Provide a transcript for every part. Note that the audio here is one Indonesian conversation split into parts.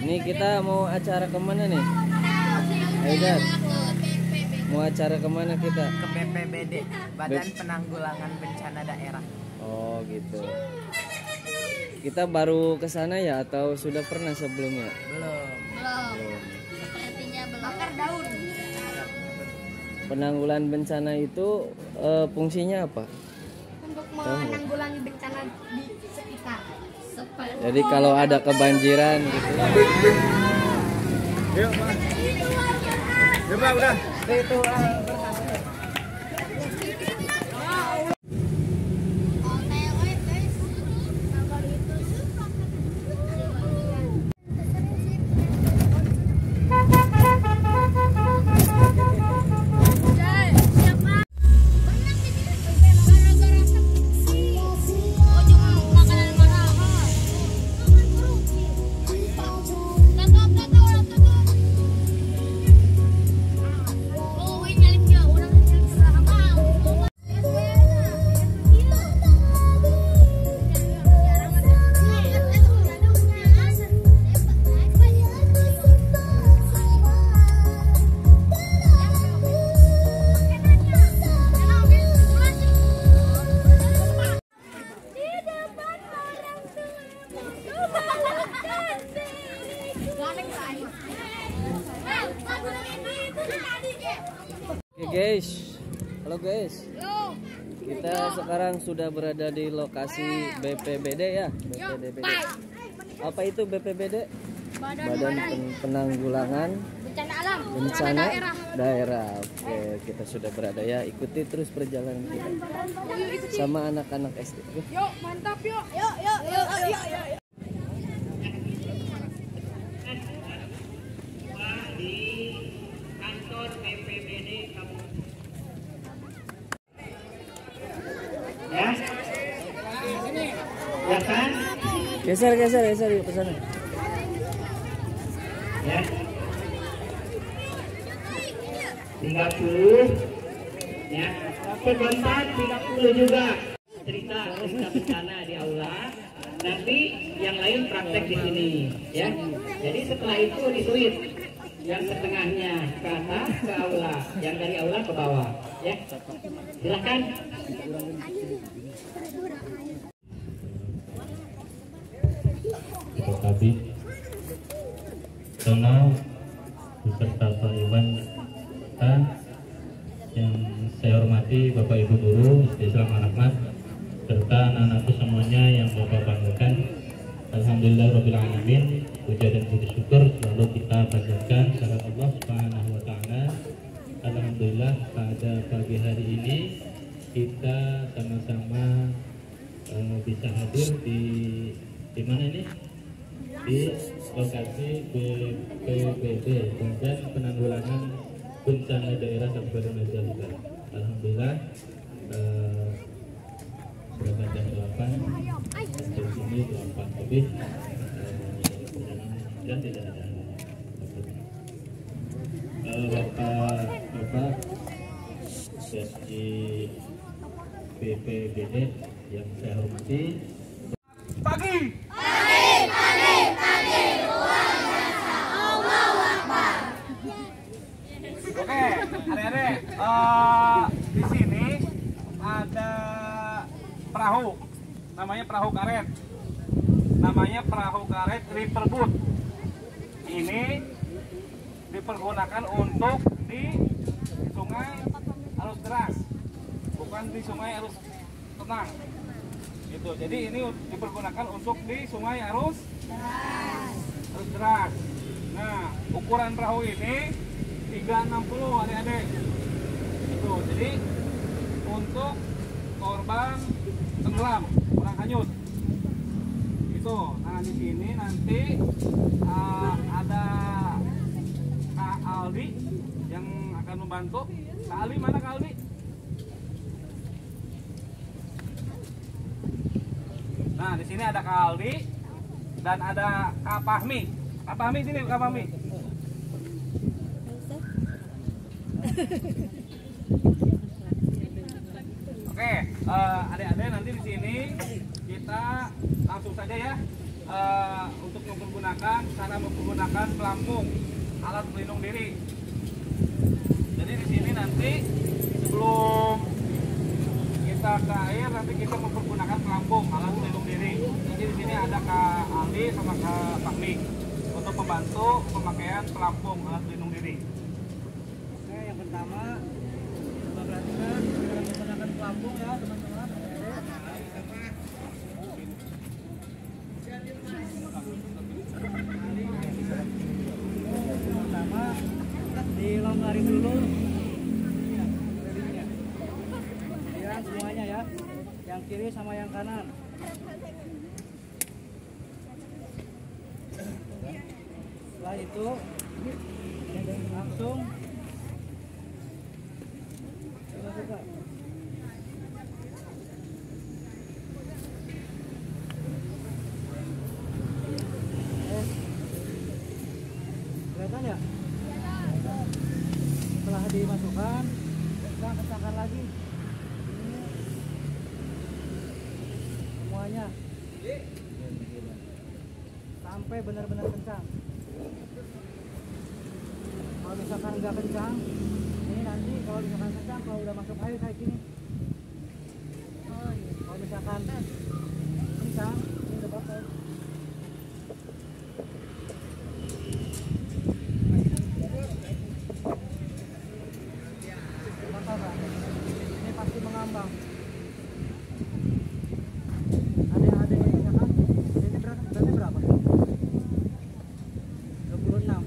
Ini kita mau acara kemana nih? Haidar, mau acara kemana kita? Ke BPBD, Badan Penanggulangan Bencana Daerah. Oh gitu. Kita baru ke sana ya atau sudah pernah sebelumnya? Belum. Sepertinya belum. Bakar daun. Penanggulangan bencana itu fungsinya apa? Untuk menanggulangi bencana di sekitar. Jadi kalau ada kebanjiran gitu. Yuk, Pak. Yuk, Pak, udah. Itu Oke guys, halo guys. Kita sekarang sudah berada di lokasi BPBD ya. BPBD. Apa itu BPBD? Badan Penanggulangan Bencana Daerah. Oke, kita sudah berada ya. Ikuti terus perjalanan kita sama anak-anak SD. Yuk, mantap yuk. Yuk. Ya kan? Geser yuk ke sana. Ya. 30 ya. Sebentar 30 juga. Cerita bencana di aula. Nanti yang lain praktek di sini ya. Jadi setelah itu disuit. Yang setengahnya ke atas ke aula, yang dari aula ke bawah ya. Silakan. Kabit Tono beserta Pak Iwan yang saya hormati Bapak Ibu Guru Islam Rahmat serta anak-anakku semuanya yang Bapak banggakan. Alhamdulillah Rabbil Alamin, puja dan puji syukur selalu kita panjatkan kepada Allah Subhanahu wa Ta'ala. Alhamdulillah pada pagi hari ini kita sama-sama bisa hadir di mana ini? Di lokasi BPBD, Badan Penanggulangan Bencana Daerah Kabupaten Majalengka. Alhamdulillah sudah jam 8 di sini 8 lebih dan tidak ada Bapak Sesi BPBD yang saya hormati. Pagi. Oke, adik-adik, di sini ada perahu, namanya perahu karet, riverboat. Ini dipergunakan untuk di sungai arus deras, bukan di sungai arus tenang. Gitu. Jadi ini dipergunakan untuk di sungai arus deras. Nah, ukuran perahu ini 360 adik-adik. Itu. Jadi untuk korban tenggelam, kurang hanyut. Itu. Nah, di sini nanti ada Kak Aldi yang akan membantu. Kak Aldi mana Kak Aldi? Nah, di sini ada Kak Aldi dan ada Kak Fahmi. Kak Fahmi sini, Kak Fahmi. Oke, adik-adik nanti di sini kita langsung saja ya untuk mempergunakan cara mempergunakan pelampung alat pelindung diri. Jadi di sini nanti sebelum kita ke air nanti kita mempergunakan pelampung alat pelindung diri. Jadi di sini ada Kak Aldi sama Kak Fahmi untuk membantu pemakaian pelampung alat pelindung diri. Oke, yang pertama kita perhatikan cara menggunakan pelampung ya teman-teman. Pertama dilonggarin dulu ya semuanya ya, yang kiri sama yang kanan. Setelah itu langsung buka. Kelihatan ya? Setelah dimasukkan, kita kencangkan lagi semuanya sampai benar-benar kencang. Kalau misalkan nggak kencang, ini nanti kalau misalkan kencang, kalau udah masuk air kayak gini. Kalau misalkan kencang, ini udah bakal. Ini pasti mengambang. Adik-adiknya kan, ini berarti berapa? 26.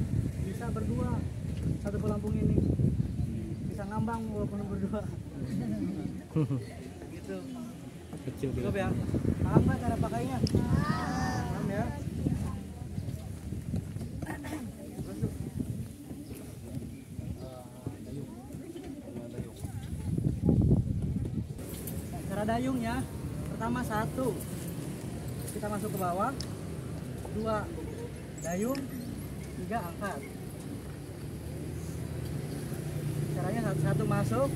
Bisa berdua satu pelampung ini. Bisa ngambang walaupun berdua. Gitu. Kecil Cukup ya. Paham nggak cara pakainya? Paham ya. Cara dayungnya, pertama 1 kita masuk ke bawah, 2 dayung, 3 angkat. Caranya 1 masuk,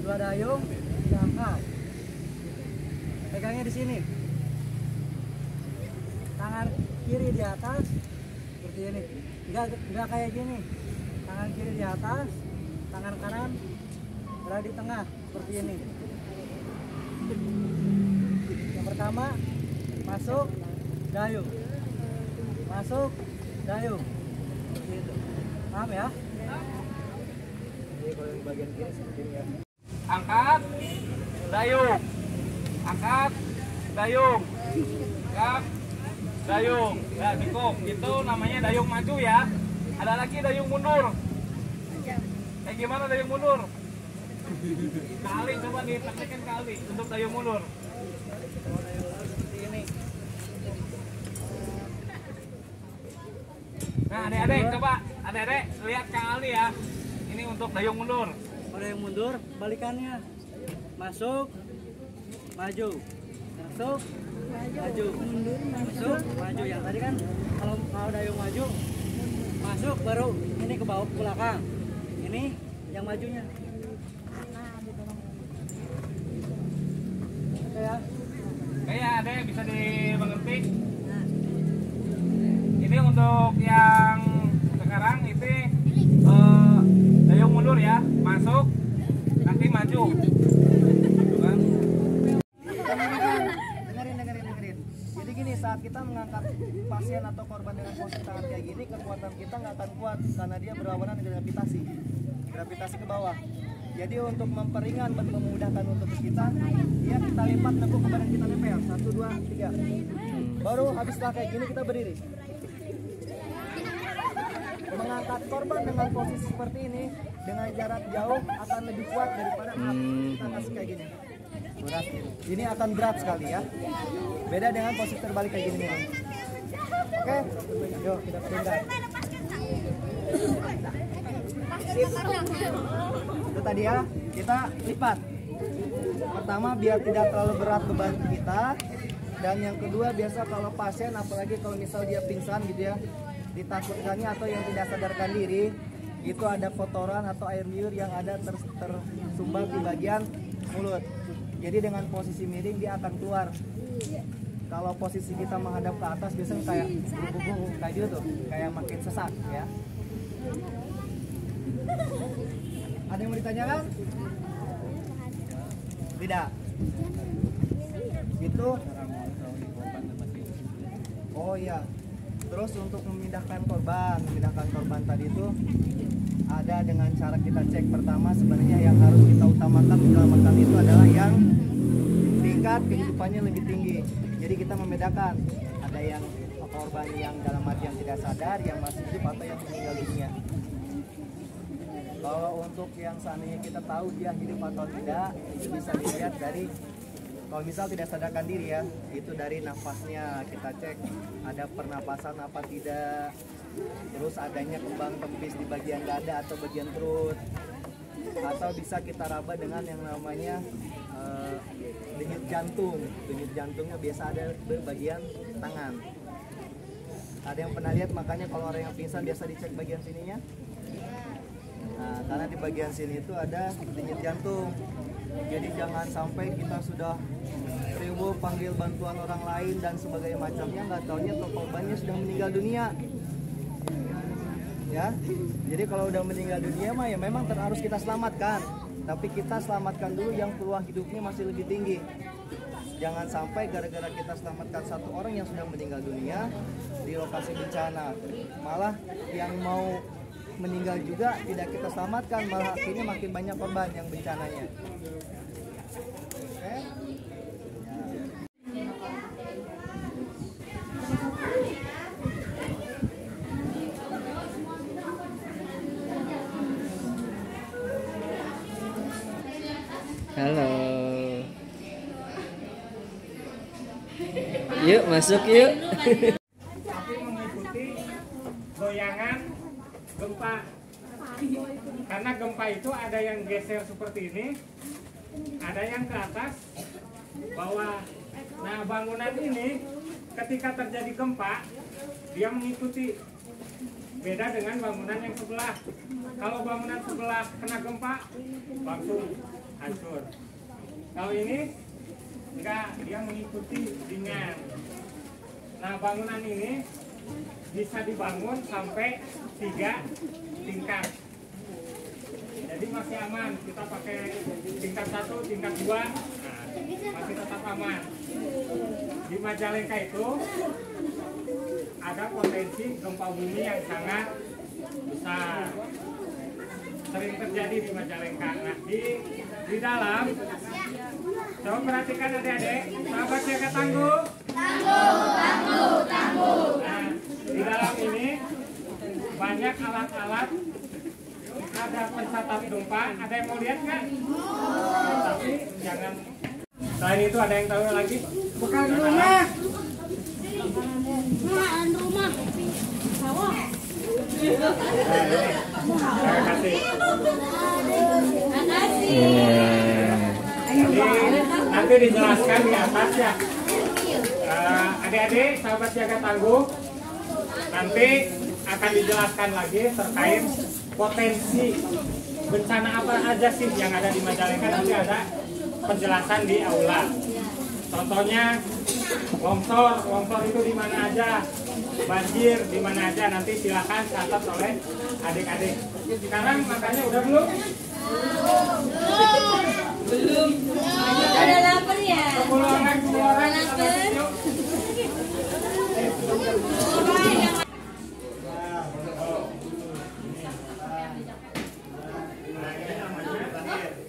2 dayung, 3 angkat. Pegangnya di sini, tangan kiri di atas seperti ini, enggak kayak gini, tangan kiri di atas, tangan kanan berada di tengah seperti ini. Yang pertama masuk dayung, masuk dayung, seperti itu. Paham ya? Jadi kalau yang bagian kiri seperti ini ya. Angkat dayung, angkat dayung, angkat dayung. Nah, cukup. Itu namanya dayung maju ya. Ada lagi dayung mundur. Kayak gimana dayung mundur? Kali coba dipraktekin kali untuk dayung mundur. Nah, adik-adik coba, adik-adik lihat Kang Aldi ya. Ini untuk dayung mundur. Kalau yang mundur, balikannya. Masuk, maju. Masuk, maju. Masuk, maju. Yang tadi kan kalau dayung maju, masuk baru ini ke bawah ke belakang. Ini yang majunya. Oke ya. Oke ya, adek bisa dimengerti. Ini untuk yang sekarang itu dayung mundur ya, masuk nanti maju. Kan? Dengerin. Jadi gini, saat kita mengangkat pasien atau korban dengan posisi tangan kayak gini, kekuatan kita nggak akan kuat karena dia berlawanan dengan gravitasi ke bawah. Jadi untuk memperingan dan memudahkan untuk kita lipat nekuk ke badan kita nempel. 1, 2, 3. Baru habis kayak gini kita berdiri. Mengangkat korban dengan posisi seperti ini dengan jarak jauh akan lebih kuat daripada kita kasih kayak gini. Berat. Ini akan berat sekali ya. Beda dengan posisi terbalik kayak gini nih. Oke, yuk kita pindah. Itu tadi ya, kita lipat. Pertama biar tidak terlalu berat beban kita, dan yang kedua biasa kalau pasien, apalagi kalau misal dia pingsan gitu ya, ditakutkannya atau yang tidak sadarkan diri, itu ada kotoran atau air liur yang ada tersumbat di bagian mulut. Jadi dengan posisi miring dia akan keluar kalau posisi kita menghadap ke atas biasanya kayak bubuk kayak gitu tuh, kayak makin sesak ya. Ada yang mau ditanyakan? Tidak. Itu. Oh iya. Terus untuk memindahkan korban tadi itu ada dengan cara kita cek. Pertama sebenarnya yang harus kita utamakan menyelamatkan itu adalah yang tingkat kehidupannya lebih tinggi. Jadi kita membedakan ada yang korban yang dalam arti yang tidak sadar, yang masih hidup atau yang meninggal dunia. Kalau untuk yang seandainya kita tahu dia hidup atau tidak, itu bisa dilihat dari kalau misal tidak sadarkan diri ya, itu dari nafasnya kita cek ada pernapasan apa tidak, terus adanya kembang kempis di bagian dada atau bagian perut, atau bisa kita raba dengan yang namanya denyut jantung. Denyut jantungnya biasa ada di bagian tangan. Ada yang pernah lihat makanya kalau orang yang pingsan biasa dicek bagian sininya? Nah, karena di bagian sini itu ada denyut jantung. Jadi jangan sampai kita sudah ribu panggil bantuan orang lain dan sebagainya macamnya, nggak taunya korbannya sudah meninggal dunia. Ya, jadi kalau udah meninggal dunia mah ya memang harus kita selamatkan. Tapi kita selamatkan dulu yang peluang hidupnya masih lebih tinggi. Jangan sampai gara-gara kita selamatkan satu orang yang sudah meninggal dunia di lokasi bencana, malah yang mau meninggal juga tidak kita selamatkan, malah akhirnya makin banyak korban yang bencananya. Oke? Halo. Yuk masuk yuk. Tapi mengikuti goyangan gempa. Karena gempa itu ada yang geser seperti ini, ada yang ke atas, bawah. Nah, bangunan ini ketika terjadi gempa, dia mengikuti. Beda dengan bangunan yang sebelah. Kalau bangunan sebelah kena gempa, langsung hancur. Kalau ini enggak, dia mengikuti ringan. Nah, bangunan ini bisa dibangun sampai 3 tingkat. Jadi masih aman. Kita pakai tingkat 1, tingkat 2, nah, masih tetap aman. Di Majalengka itu ada potensi gempa bumi yang sangat besar. Sering terjadi di Majalengka. Nah, di dalam, coba perhatikan adik-adik, sahabat siaga tangguh. Nah, di dalam ini banyak alat-alat, ada pencatat gempa. Ada yang mau lihat nggak? Tapi jangan. Selain itu ada yang tahu lagi? Bukan rumah. Rumah. Sawah. Terima kasih. Nanti dijelaskan di atas ya. Adik-adik, sahabat siaga tangguh, nanti akan dijelaskan lagi terkait potensi bencana apa aja sih yang ada di Majalengka. Nanti ada penjelasan di aula. Contohnya longsor itu di mana aja, banjir di mana aja, nanti silakan catat oleh adik-adik. Sekarang makannya udah belum? Belum. Ada lapar ya? 10 orang. Yuk.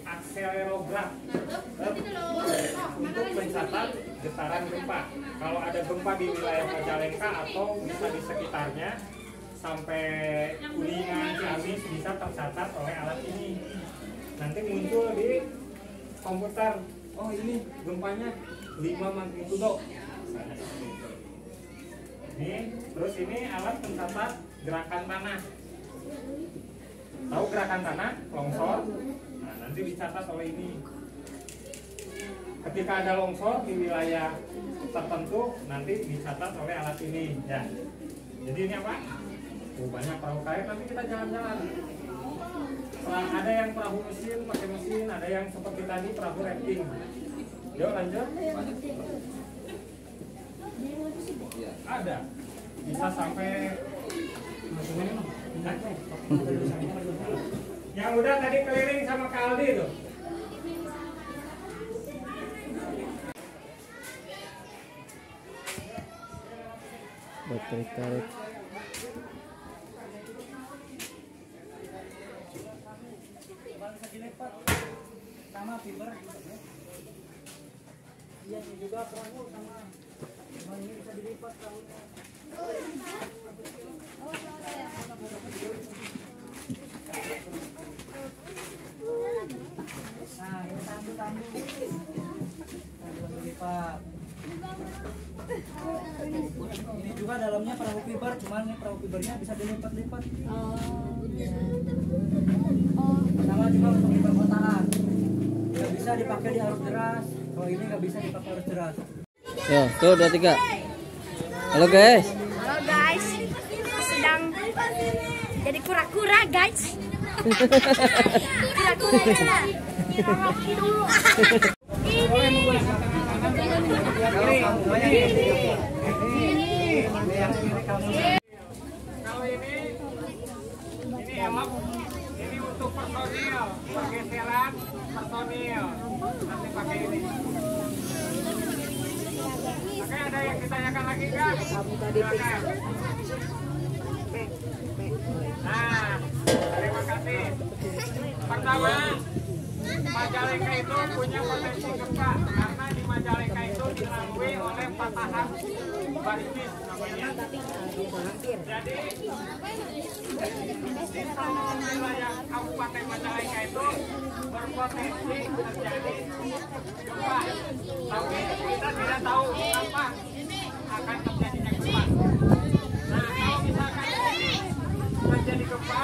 Akselerograf untuk mencatat getaran gempa. Kalau ada gempa di wilayah Majalengka atau bisa di sekitarnya sampai Kuningan, Ciamis bisa tercatat oleh alat ini. Nanti muncul di komputer, oh ini gempanya 5 magnitudo. Ini, terus ini alat pencatat gerakan tanah. Tahu gerakan tanah, longsor? Nah, nanti dicatat oleh ini. Ketika ada longsor di wilayah tertentu, nanti dicatat oleh alat ini. Ya. Jadi ini apa? Oh, banyak perahu karet, nanti kita jalan-jalan. Ada yang perahu mesin, pakai mesin, ada yang seperti tadi perahu rafting. Yuk lanjut. ada. Bisa sampai yang udah tadi keliling sama Kak Aldi tuh. Buat tarik-tarik. Sama fiber. Iya juga perahu sama. Ini bisa dilipat perahunya. Nah, ini tambu-tambu. Dilipat. Ini juga dalamnya perahu fiber, cuman ini perahu fibernya bisa dilipat-lipat. Sama juga untuk fiber kotaan. Nggak bisa dipakai di arus deras. Kalau ini nggak bisa dipakai arus deras. Yo, tuh 2 3. Halo guys. Halo guys, sedang jadi kura-kura guys. Kura-kura ini dulu. Kalau ini emang ini untuk personil, pergeseran personil. Nanti pakai ini. Oke, ada yang ditanyakan lagi nggak? Silakan. Nah, terima kasih. Pertama, Majalengka itu punya potensi gempa karena di Majalengka itu dilalui oleh patahan barisnis namanya. Jadi di seluruh wilayah Kabupaten Majalengka itu berpotensi terjadi gempa. Tapi kita tidak tahu kapan akan terjadinya gempa. Nah, kalau misalkan ini terjadi gempa,